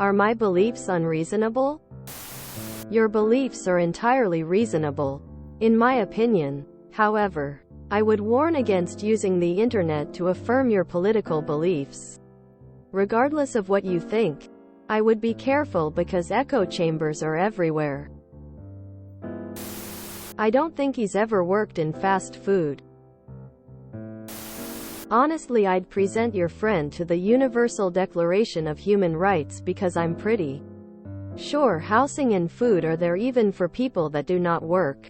Are my beliefs unreasonable? Your beliefs are entirely reasonable, in my opinion. However, I would warn against using the internet to affirm your political beliefs. Regardless of what you think, I would be careful because echo chambers are everywhere. I don't think he's ever worked in fast food. Honestly, I'd present your friend to the Universal Declaration of Human Rights because I'm pretty sure housing and food are there even for people that do not work.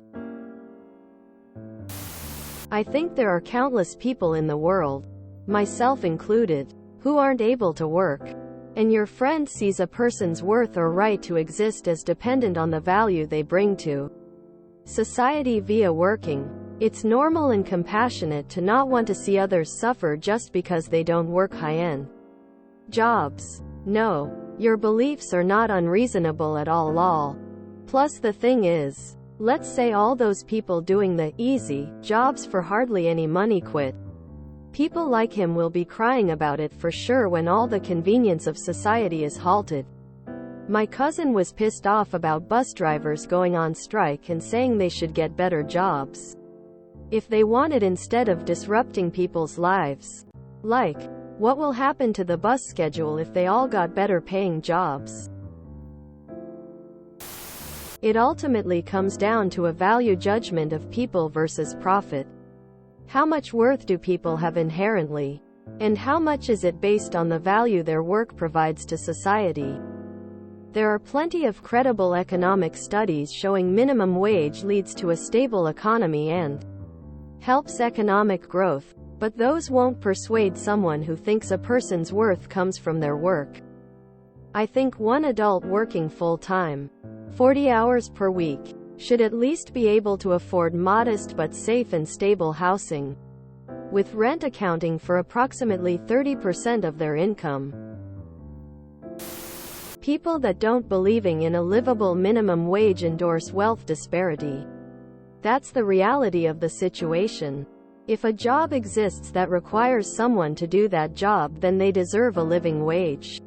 I think there are countless people in the world, myself included, who aren't able to work. And your friend sees a person's worth or right to exist as dependent on the value they bring to society via working. It's normal and compassionate to not want to see others suffer just because they don't work high-end jobs. No, your beliefs are not unreasonable at all, lol. Plus the thing is, let's say all those people doing the easy jobs for hardly any money quit. People like him will be crying about it for sure when all the convenience of society is halted. My cousin was pissed off about bus drivers going on strike and saying they should get better jobs if they wanted instead of disrupting people's lives. Like, what will happen to the bus schedule if they all got better paying jobs? It ultimately comes down to a value judgment of people versus profit. How much worth do people have inherently? And how much is it based on the value their work provides to society? There are plenty of credible economic studies showing minimum wage leads to a stable economy and helps economic growth, but those won't persuade someone who thinks a person's worth comes from their work. I think one adult working full-time, 40 hours per week, should at least be able to afford modest but safe and stable housing, with rent accounting for approximately 30% of their income. People that don't believing in a livable minimum wage endorse wealth disparity. That's the reality of the situation. If a job exists that requires someone to do that job, then they deserve a living wage.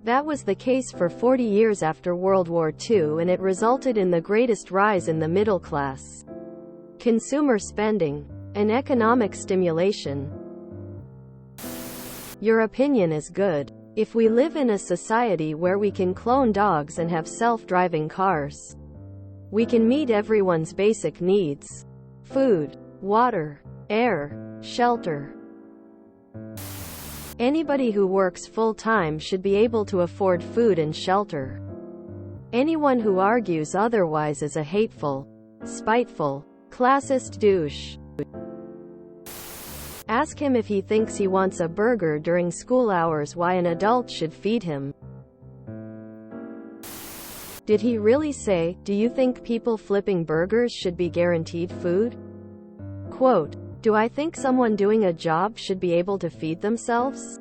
That was the case for 40 years after World War II, and it resulted in the greatest rise in the middle class, consumer spending, and economic stimulation. Your opinion is good. If we live in a society where we can clone dogs and have self-driving cars, we can meet everyone's basic needs: food, water, air, shelter. Anybody who works full-time should be able to afford food and shelter. Anyone who argues otherwise is a hateful, spiteful, classist douche. Ask him if he thinks he wants a burger during school hours, why an adult should feed him. Did he really say, "Do you think people flipping burgers should be guaranteed food?" Quote, "Do I think someone doing a job should be able to feed themselves?"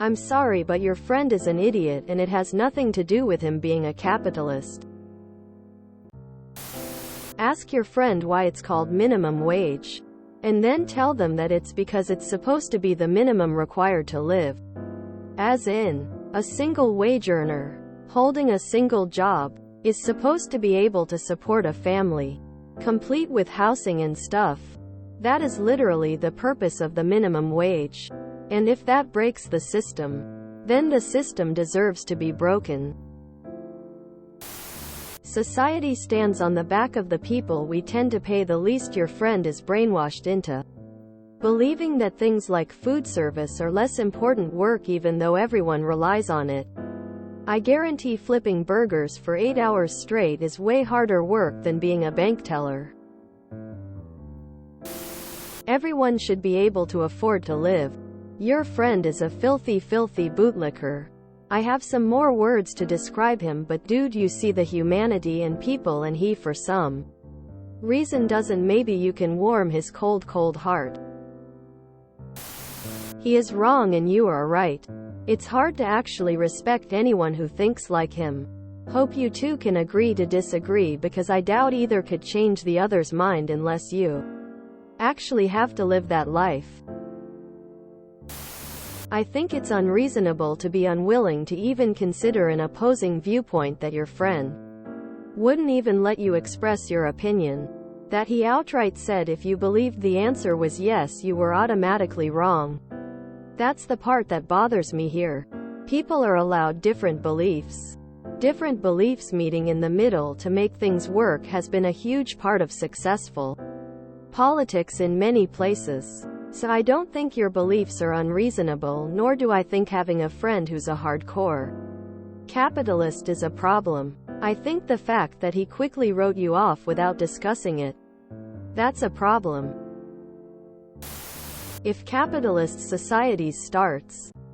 I'm sorry, but your friend is an idiot, and it has nothing to do with him being a capitalist. Ask your friend why it's called minimum wage, and then tell them that it's because it's supposed to be the minimum required to live. As in, a single wage earner holding a single job is supposed to be able to support a family, complete with housing and stuff. That is literally the purpose of the minimum wage. And if that breaks the system, then the system deserves to be broken. Society stands on the back of the people we tend to pay the least. Your friend is brainwashed into believing that things like food service are less important work even though everyone relies on it. I guarantee flipping burgers for 8 hours straight is way harder work than being a bank teller. Everyone should be able to afford to live. Your friend is a filthy bootlicker. I have some more words to describe him, but dude, you see the humanity in people, and he for some reason doesn't. Maybe you can warm his cold heart. He is wrong and you are right. It's hard to actually respect anyone who thinks like him. Hope you two can agree to disagree, because I doubt either could change the other's mind unless you actually have to live that life. I think it's unreasonable to be unwilling to even consider an opposing viewpoint that your friend wouldn't even let you express your opinion. That he outright said if you believed the answer was yes, you were automatically wrong. That's the part that bothers me here. People are allowed different beliefs. Different beliefs meeting in the middle to make things work has been a huge part of successful politics in many places. So I don't think your beliefs are unreasonable, nor do I think having a friend who's a hardcore capitalist is a problem. I think the fact that he quickly wrote you off without discussing it, that's a problem. If capitalist societies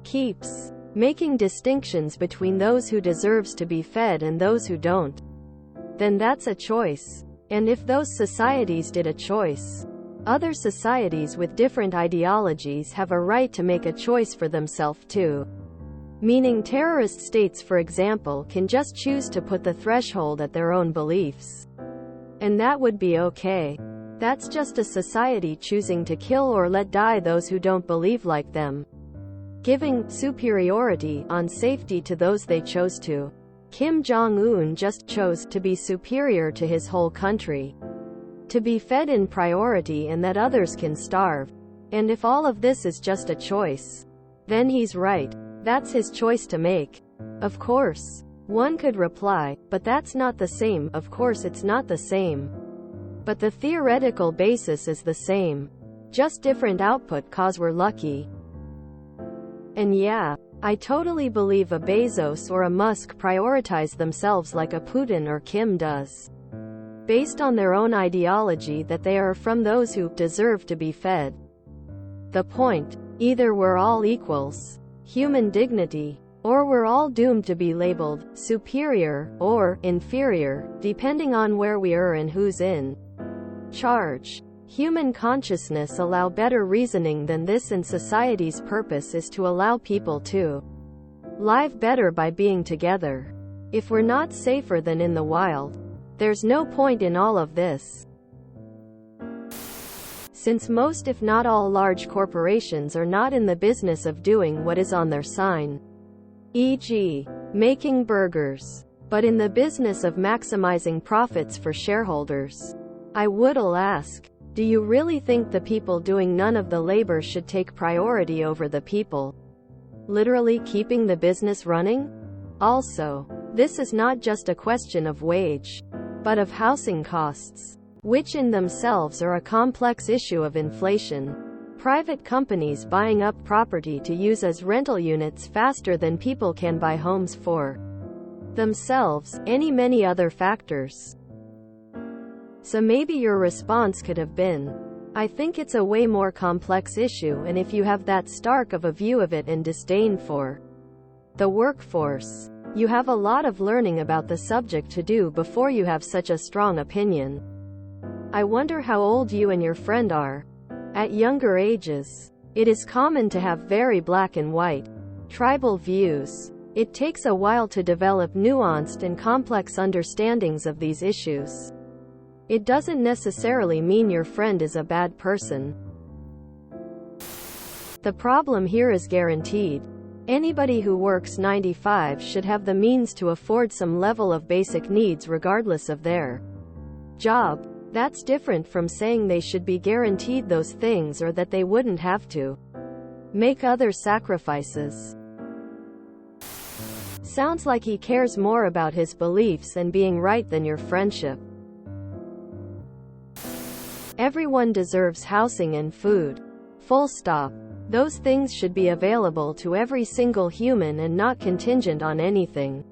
keeps making distinctions between those who deserves to be fed and those who don't, then that's a choice. And if those societies did a choice, other societies with different ideologies have a right to make a choice for themselves too. Meaning terrorist states, for example, can just choose to put the threshold at their own beliefs. And that would be okay. That's just a society choosing to kill or let die those who don't believe like them, giving superiority on safety to those they chose to. Kim Jong-un just chose to be superior to his whole country, to be fed in priority and that others can starve. And if all of this is just a choice, then he's right. That's his choice to make. Of course. One could reply, but that's not the same. Of course it's not the same. But the theoretical basis is the same. Just different output cause we're lucky. And yeah, I totally believe a Bezos or a Musk prioritize themselves like a Putin or Kim does, based on their own ideology that they are from those who deserve to be fed. The point, either we're all equals, human dignity, or we're all doomed to be labeled superior or inferior, depending on where we are and who's in charge. Human consciousness allow better reasoning than this, and society's purpose is to allow people to live better by being together. If we're not safer than in the wild, there's no point in all of this. Since most if not all large corporations are not in the business of doing what is on their sign, e.g., making burgers, but in the business of maximizing profits for shareholders, I would ask, do you really think the people doing none of the labor should take priority over the people literally keeping the business running? Also, this is not just a question of wage, but of housing costs, which in themselves are a complex issue of inflation. Private companies buying up property to use as rental units faster than people can buy homes for themselves, many other factors. So maybe your response could have been, I think it's a way more complex issue, and if you have that stark of a view of it and disdain for the workforce, you have a lot of learning about the subject to do before you have such a strong opinion. I wonder how old you and your friend are. At younger ages, it is common to have very black and white, tribal views. It takes a while to develop nuanced and complex understandings of these issues. It doesn't necessarily mean your friend is a bad person. The problem here is guaranteed. Anybody who works 9 to 5 should have the means to afford some level of basic needs regardless of their job. That's different from saying they should be guaranteed those things or that they wouldn't have to make other sacrifices. Sounds like he cares more about his beliefs and being right than your friendship. Everyone deserves housing and food. Full stop. Those things should be available to every single human and not contingent on anything,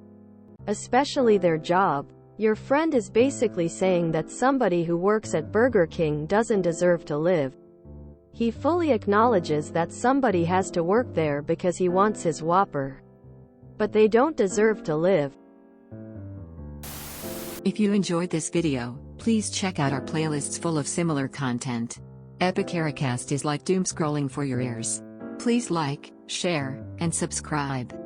especially their job. Your friend is basically saying that somebody who works at Burger King doesn't deserve to live. He fully acknowledges that somebody has to work there because he wants his Whopper, but they don't deserve to live. If you enjoyed this video, please check out our playlists full of similar content. Epicaricast is like doom scrolling for your ears. Please like, share, and subscribe.